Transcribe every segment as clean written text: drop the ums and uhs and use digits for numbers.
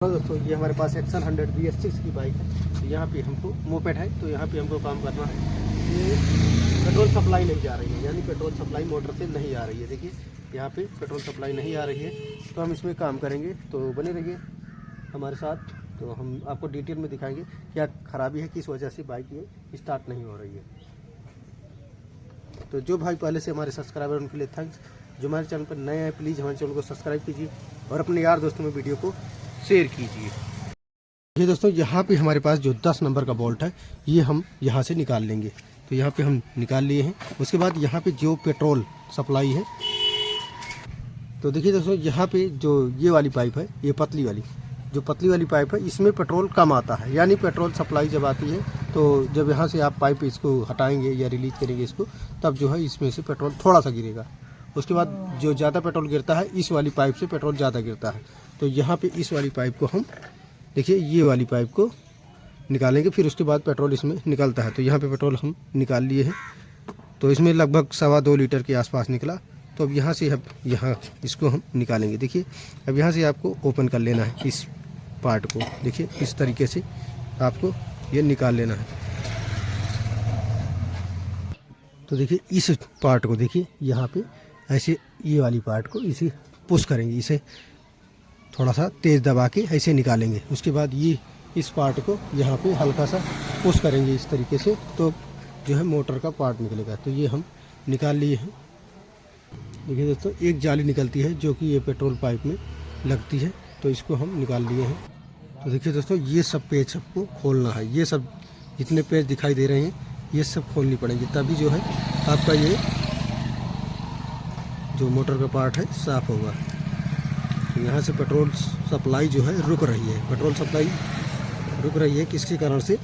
तो दोस्तों ये हमारे पास एक्शन 100 BS6 की बाइक है। तो यहाँ पे हमको मोपेड है, तो यहाँ पे हमको काम करना है। ये पेट्रोल सप्लाई नहीं जा रही है, यानी पेट्रोल सप्लाई मोटर से नहीं आ रही है। देखिए यहाँ पे पेट्रोल सप्लाई नहीं आ रही है, तो हम इसमें काम करेंगे। तो बने रहिए हमारे साथ, तो हम आपको डिटेल में दिखाएंगे क्या खराबी है, किस वजह से बाइक ये स्टार्ट नहीं हो रही है। तो जो भाई पहले से हमारे सब्सक्राइबर उनके लिए थैंक्स। जो हमारे चैनल पर नए हैं प्लीज़ हमारे चैनल को सब्सक्राइब कीजिए और अपने यार दोस्तों में वीडियो को शेयर कीजिए। ये दोस्तों यहाँ पे हमारे पास जो 10 नंबर का बोल्ट है ये हम यहाँ से निकाल लेंगे। तो यहाँ पे हम निकाल लिए हैं। उसके बाद यहाँ पे जो पेट्रोल सप्लाई है, तो देखिए दोस्तों यहाँ पे जो ये वाली पाइप है, ये पतली वाली पाइप है, इसमें पेट्रोल कम आता है। यानी पेट्रोल सप्लाई जब आती है तो जब यहाँ से आप पाइप इसको हटाएंगे या रिलीज करेंगे इसको, तब जो है इसमें से पेट्रोल थोड़ा सा गिरेगा। उसके बाद जो ज़्यादा पेट्रोल गिरता है इस वाली पाइप से पेट्रोल ज़्यादा गिरता है। तो यहाँ पे इस वाली पाइप को हम देखिए ये वाली पाइप को निकालेंगे, फिर उसके बाद पेट्रोल इसमें निकलता है। तो यहाँ पे पेट्रोल हम निकाल लिए हैं। तो इसमें लगभग 2.25 लीटर के आसपास निकला। तो अब यहाँ से यहाँ इसको हम निकालेंगे। देखिए अब यहाँ से आपको ओपन कर लेना है इस पार्ट को। देखिए इस तरीके से आपको ये निकाल लेना है। तो देखिए इस पार्ट को देखिए यहाँ पे ऐसे ये वाली पार्ट को इसे पुश करेंगे, इसे थोड़ा सा तेज़ दबा के ऐसे निकालेंगे। उसके बाद ये इस पार्ट को यहाँ पे हल्का सा पुश करेंगे इस तरीके से, तो जो है मोटर का पार्ट निकलेगा। तो ये हम निकाल लिए हैं। देखिए दोस्तों एक जाली निकलती है जो कि ये पेट्रोल पाइप में लगती है, तो इसको हम निकाल लिए हैं। तो देखिए दोस्तों ये सब पेच सबको खोलना है। ये सब जितने पेच दिखाई दे रहे हैं ये सब खोलनी पड़ेंगी, तभी जो है आपका ये जो मोटर का पार्ट है साफ़ होगा। यहाँ से पेट्रोल सप्लाई जो है रुक रही है। पेट्रोल सप्लाई रुक रही है किसके कारण से,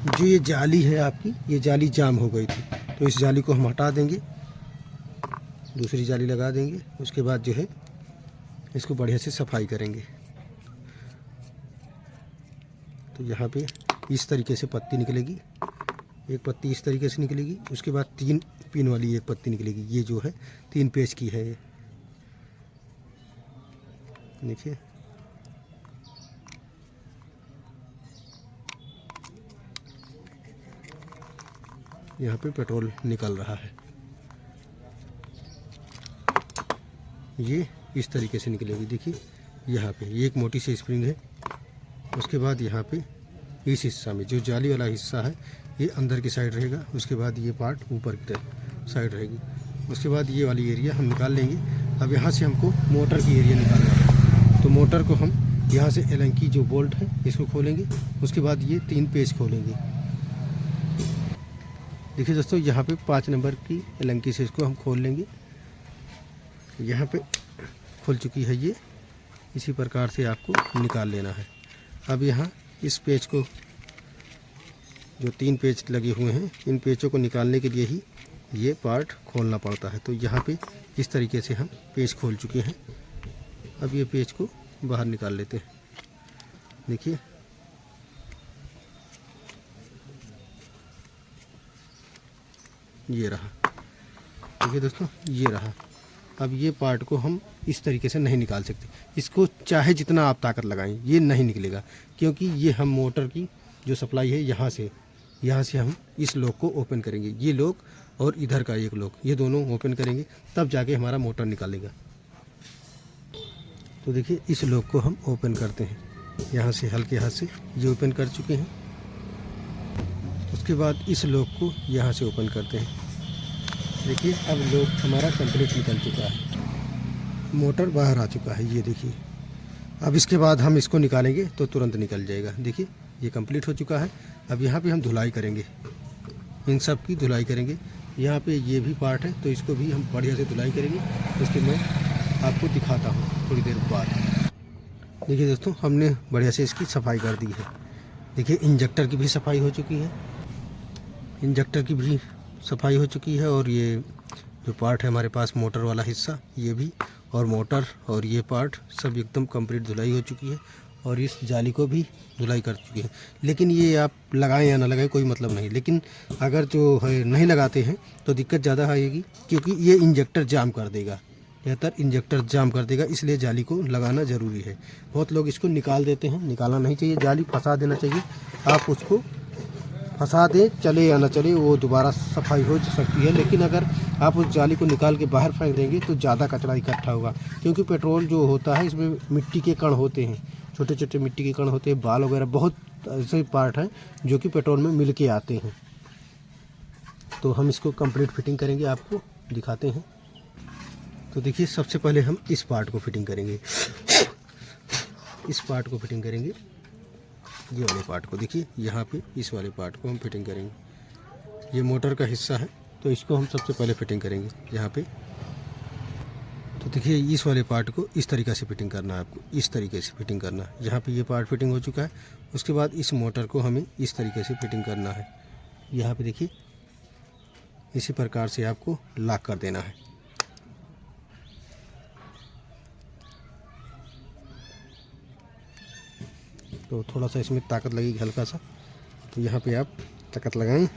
जो ये जाली है आपकी, ये जाली जाम हो गई थी। तो इस जाली को हम हटा देंगे, दूसरी जाली लगा देंगे। उसके बाद जो है इसको बढ़िया से सफाई करेंगे। तो यहाँ पे इस तरीके से पत्ती निकलेगी, एक पत्ती इस तरीके से निकलेगी। उसके बाद 3 पिन वाली एक पत्ती निकलेगी, ये जो है 3 पेज की है ये। देखिए यहाँ पे पेट्रोल निकल रहा है। ये इस तरीके से निकलेगी। देखिए यहाँ पे ये एक मोटी सी स्प्रिंग है। उसके बाद यहाँ पे इस हिस्सा में जो जाली वाला हिस्सा है ये अंदर की साइड रहेगा। उसके बाद ये पार्ट ऊपर की साइड रहेगी। उसके बाद ये वाली एरिया हम निकाल लेंगे। अब यहाँ से हमको मोटर की एरिया निकालना है। तो मोटर को हम यहाँ से एलंकी जो बोल्ट है इसको खोलेंगे। उसके बाद ये 3 पेज खोलेंगे। देखिए दोस्तों यहाँ पे 5 नंबर की एलंकी से इसको हम खोल लेंगे। यहाँ पे खुल चुकी है ये, इसी प्रकार से आपको निकाल लेना है। अब यहाँ इस पेज को, जो 3 पेज लगे हुए हैं, इन पेजों को निकालने के लिए ही ये पार्ट खोलना पड़ता है। तो यहाँ पे इस तरीके से हम पेज खोल चुके हैं। अब ये पेज को बाहर निकाल लेते हैं। देखिए ये रहा। देखिए दोस्तों ये रहा। अब ये पार्ट को हम इस तरीके से नहीं निकाल सकते। इसको चाहे जितना आप ताकत लगाएं ये नहीं निकलेगा, क्योंकि ये हम मोटर की जो सप्लाई है यहाँ से हम इस लॉक को ओपन करेंगे। ये लॉक और इधर का एक लॉक, ये दोनों ओपन करेंगे, तब जाके हमारा मोटर निकालेगा। तो देखिए इस लॉक को हम ओपन करते हैं। यहाँ से हल्के हाथ से ये ओपन कर चुके हैं। उसके बाद इस लॉक को यहाँ से ओपन करते हैं। देखिए अब लॉक हमारा कंप्लीट निकल चुका है, मोटर बाहर आ चुका है। ये देखिए अब इसके बाद हम इसको निकालेंगे तो तुरंत निकल जाएगा। देखिए ये कंप्लीट हो चुका है। अब यहाँ पे हम धुलाई करेंगे, इन सब की धुलाई करेंगे। यहाँ पे ये भी पार्ट है तो इसको भी हम बढ़िया से धुलाई करेंगे। उसके मैं आपको दिखाता हूँ थोड़ी देर बाद। देखिए दोस्तों हमने बढ़िया से इसकी सफाई कर दी है। देखिए इंजेक्टर की भी सफाई हो चुकी है, इंजेक्टर की भी सफाई हो चुकी है। और ये जो पार्ट है हमारे पास मोटर वाला हिस्सा, ये भी, और मोटर और ये पार्ट सब एकदम कंप्लीट धुलाई हो चुकी है। और इस जाली को भी धुलाई कर चुकी है। लेकिन ये आप लगाएं या ना लगाएं कोई मतलब नहीं, लेकिन अगर जो है नहीं लगाते हैं तो दिक्कत ज़्यादा आएगी, क्योंकि ये इंजेक्टर जाम कर देगा। ज़्यादातर इंजेक्टर जाम कर देगा, इसलिए जाली को लगाना ज़रूरी है। बहुत लोग इसको निकाल देते हैं, निकालना नहीं चाहिए, जाली फंसा देना चाहिए। आप उसको फंसा दें, चले या ना चले, वो दोबारा सफाई हो सकती है। लेकिन अगर आप उस जाली को निकाल के बाहर फेंक देंगे तो ज़्यादा कचरा इकट्ठा होगा, क्योंकि पेट्रोल जो होता है इसमें मिट्टी के कण होते हैं, छोटे छोटे मिट्टी के कण होते हैं, बाल वगैरह, बहुत ऐसे पार्ट हैं जो कि पेट्रोल में मिल के आते हैं। तो हम इसको कंप्लीट फिटिंग करेंगे, आपको दिखाते हैं। तो देखिए, सबसे पहले हम इस पार्ट को फिटिंग करेंगे, इस पार्ट को फिटिंग करेंगे, ये वाले पार्ट को। देखिए यहाँ पे इस वाले पार्ट को हम फिटिंग करेंगे। ये मोटर का हिस्सा है, तो इसको हम सबसे पहले फिटिंग करेंगे यहाँ पे। तो देखिए, इस वाले पार्ट को इस तरीक़े से फिटिंग करना है आपको, इस तरीके से फिटिंग करना है। यहाँ पे ये पार्ट फिटिंग हो चुका है। उसके बाद इस मोटर को हमें इस तरीके से फिटिंग करना है। यहाँ पे देखिए, इसी प्रकार से आपको लॉक कर देना है। तो थोड़ा सा इसमें ताकत लगेगी, हल्का सा, तो यहाँ पे आप ताकत लगाएं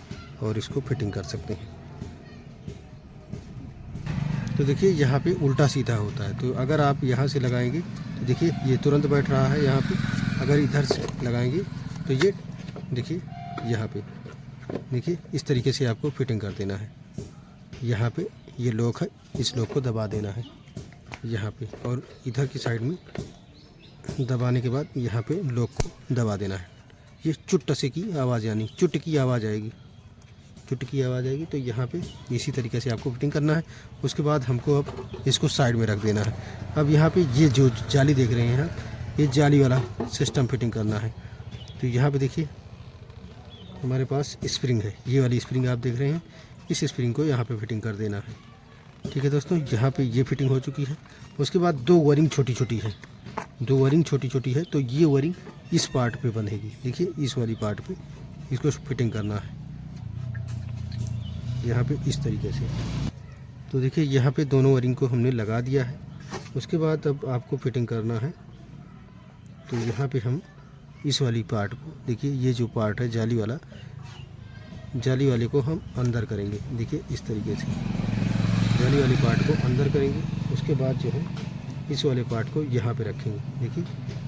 और इसको फिटिंग कर सकते हैं। तो देखिए, यहाँ पे उल्टा सीधा होता है, तो अगर आप यहाँ से लगाएंगे तो देखिए ये तुरंत बैठ रहा है यहाँ पे। अगर इधर से लगाएंगे तो ये देखिए, यहाँ पे देखिए, इस तरीके से आपको फिटिंग कर देना है। यहाँ पे ये लॉक है, इस लॉक को दबा देना है यहाँ पे, और इधर की साइड में दबाने के बाद यहाँ पे लॉक को दबा देना है। ये चुट से की आवाज़, यानी चुट की आवाज़ आएगी, चुट की आवाज़ आएगी। तो यहाँ पे इसी तरीके से आपको फिटिंग करना है। उसके बाद हमको अब इसको साइड में रख देना है। अब यहाँ पे ये जो जाली देख रहे हैं, ये जाली वाला सिस्टम फिटिंग करना है। तो यहाँ पे देखिए, हमारे पास स्प्रिंग है, ये वाली स्प्रिंग आप देख रहे हैं, इस स्प्रिंग को यहाँ पे फिटिंग कर देना है। ठीक है दोस्तों, यहाँ पे ये फिटिंग हो चुकी है। उसके बाद दो वायरिंग छोटी छोटी है, दो वायरिंग छोटी छोटी है, तो ये वायरिंग इस पार्ट पे बंधेगी। देखिए, इस वाली पार्ट पे इसको फिटिंग करना है यहाँ पे इस तरीके से। तो देखिए, यहाँ पे दोनों वायरिंग को हमने लगा दिया है। उसके बाद अब आपको फिटिंग करना है। तो यहाँ पे हम इस वाली पार्ट को, देखिए ये जो पार्ट है जाली वाला, जाली वाले को हम अंदर करेंगे। देखिए इस तरीके से जाली वाली पार्ट को अंदर करेंगे। उसके बाद जो है इस वाले पार्ट को यहाँ पे रखेंगे। देखिए,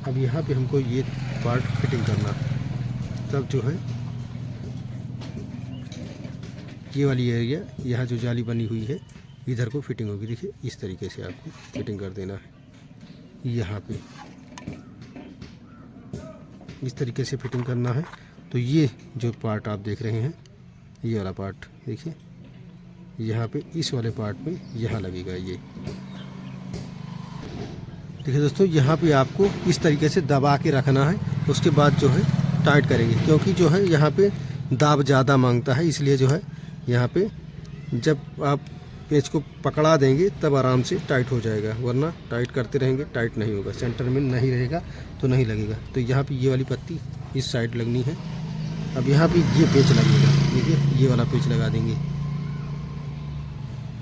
अब यहाँ पे हमको ये पार्ट फिटिंग करना है। तब जो है ये वाली एरिया, यहाँ जो जाली बनी हुई है, इधर को फिटिंग होगी। देखिए, इस तरीके से आपको फिटिंग कर देना है। यहाँ पे इस तरीके से फिटिंग करना है। तो ये जो पार्ट आप देख रहे हैं, ये वाला पार्ट देखिए, यहाँ पे इस वाले पार्ट में यहाँ लगेगा ये। देखिए दोस्तों, यहाँ पे आपको इस तरीके से दबा के रखना है। उसके बाद जो है टाइट करेंगे, क्योंकि जो है यहाँ पे दाब ज़्यादा मांगता है, इसलिए जो है यहाँ पे जब आप पेच को पकड़ा देंगे तब आराम से टाइट हो जाएगा, वरना टाइट करते रहेंगे टाइट नहीं होगा, सेंटर में नहीं रहेगा तो नहीं लगेगा। तो यहाँ पे ये वाली पत्ती इस साइड लगनी है। अब यहाँ पे ये पेच लगेगा, देखिए ये वाला पेच लगा देंगे।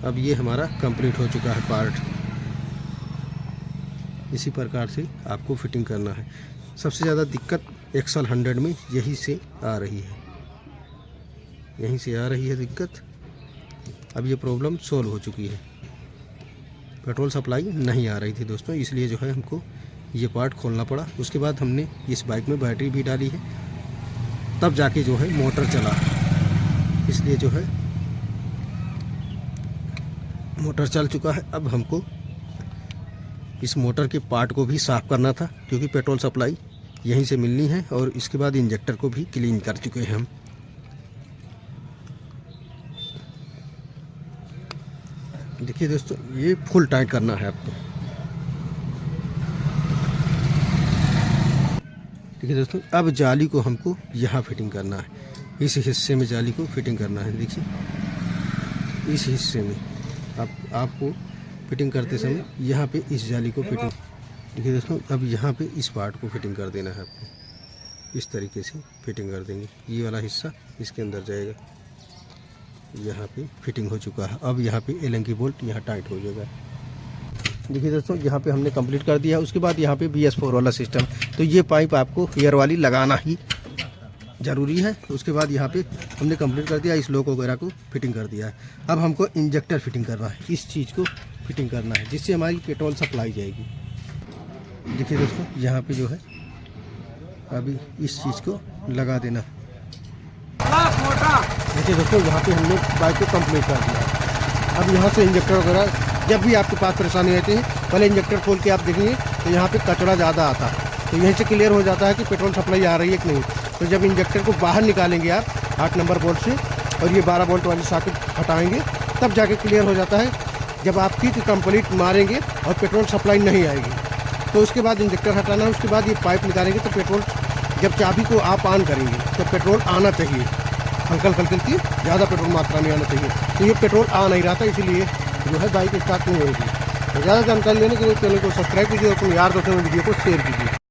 अब ये हमारा कंप्लीट हो चुका है पार्ट। इसी प्रकार से आपको फिटिंग करना है। सबसे ज़्यादा दिक्कत एक्सल 100 में यही से आ रही है, यहीं से आ रही है दिक्कत। अब ये प्रॉब्लम सॉल्व हो चुकी है। पेट्रोल सप्लाई नहीं आ रही थी दोस्तों, इसलिए जो है हमको ये पार्ट खोलना पड़ा। उसके बाद हमने इस बाइक में बैटरी भी डाली है, तब जाके जो है मोटर चला, इसलिए जो है मोटर चल चुका है। अब हमको इस मोटर के पार्ट को भी साफ़ करना था, क्योंकि पेट्रोल सप्लाई यहीं से मिलनी है। और इसके बाद इंजेक्टर को भी क्लीन कर चुके हैं हम। देखिए दोस्तों, ये फुल टाइट करना है आपको। देखिए दोस्तों, अब जाली को हमको यहाँ फिटिंग करना है, इस हिस्से में जाली को फिटिंग करना है। देखिए इस हिस्से में आपको फिटिंग करते समय यहाँ पे इस जाली को फिटिंग। देखिए दोस्तों, अब यहाँ पे इस पार्ट को फिटिंग कर देना है आपको। इस तरीके से फिटिंग कर देंगे, ये वाला हिस्सा इसके अंदर जाएगा। यहाँ पे फिटिंग हो चुका है। अब यहाँ पे एलन की बोल्ट यहाँ टाइट हो जाएगा। देखिए दोस्तों, यहाँ पे हमने कंप्लीट कर दिया। उसके बाद यहाँ पे BS4 वाला सिस्टम, तो ये पाइप आपको एयर वाली लगाना ही ज़रूरी है। उसके बाद यहाँ पे हमने कंप्लीट कर दिया, इस लॉक वगैरह को फिटिंग कर दिया है। अब हमको इंजेक्टर फिटिंग करना है। इस चीज़ को फिटिंग करना है, जिससे हमारी पेट्रोल सप्लाई जाएगी। देखिए दोस्तों, यहाँ पे जो है अभी इस चीज़ को लगा देना। देखिए दोस्तों, यहाँ पे हमने बाइक को कंप्लीट कर दिया। अब यहाँ से इंजेक्टर वगैरह, जब भी आपके पास परेशानी रहती है, पहले इंजेक्टर खोल के आप देखेंगे तो यहाँ पे कचरा ज़्यादा आता है, तो यहीं से क्लियर हो जाता है कि पेट्रोल सप्लाई आ रही है कि नहीं। तो जब इंजेक्टर को बाहर निकालेंगे आप 8 नंबर बोल्ट से और ये 12 बोल्ट वाली सॉकेट हटाएंगे, तब जाके क्लियर हो जाता है। जब आप किक कंप्लीट मारेंगे और पेट्रोल सप्लाई नहीं आएगी, तो उसके बाद इंजेक्टर हटाना है। उसके बाद ये पाइप निकालेंगे तो पेट्रोल, जब चाबी को आप ऑन करेंगे तो पेट्रोल आना चाहिए, हल्का हल्का की ज़्यादा पेट्रोल मात्रा में आना चाहिए। तो ये पेट्रोल आ नहीं रहा था, इसीलिए जो है बाइक स्टार्ट नहीं होगी। तो ज़्यादा जानकारी लेने के लिए चैनल को सब्सक्राइब कीजिए और अपने यार दोस्तों में वीडियो को शेयर कीजिए।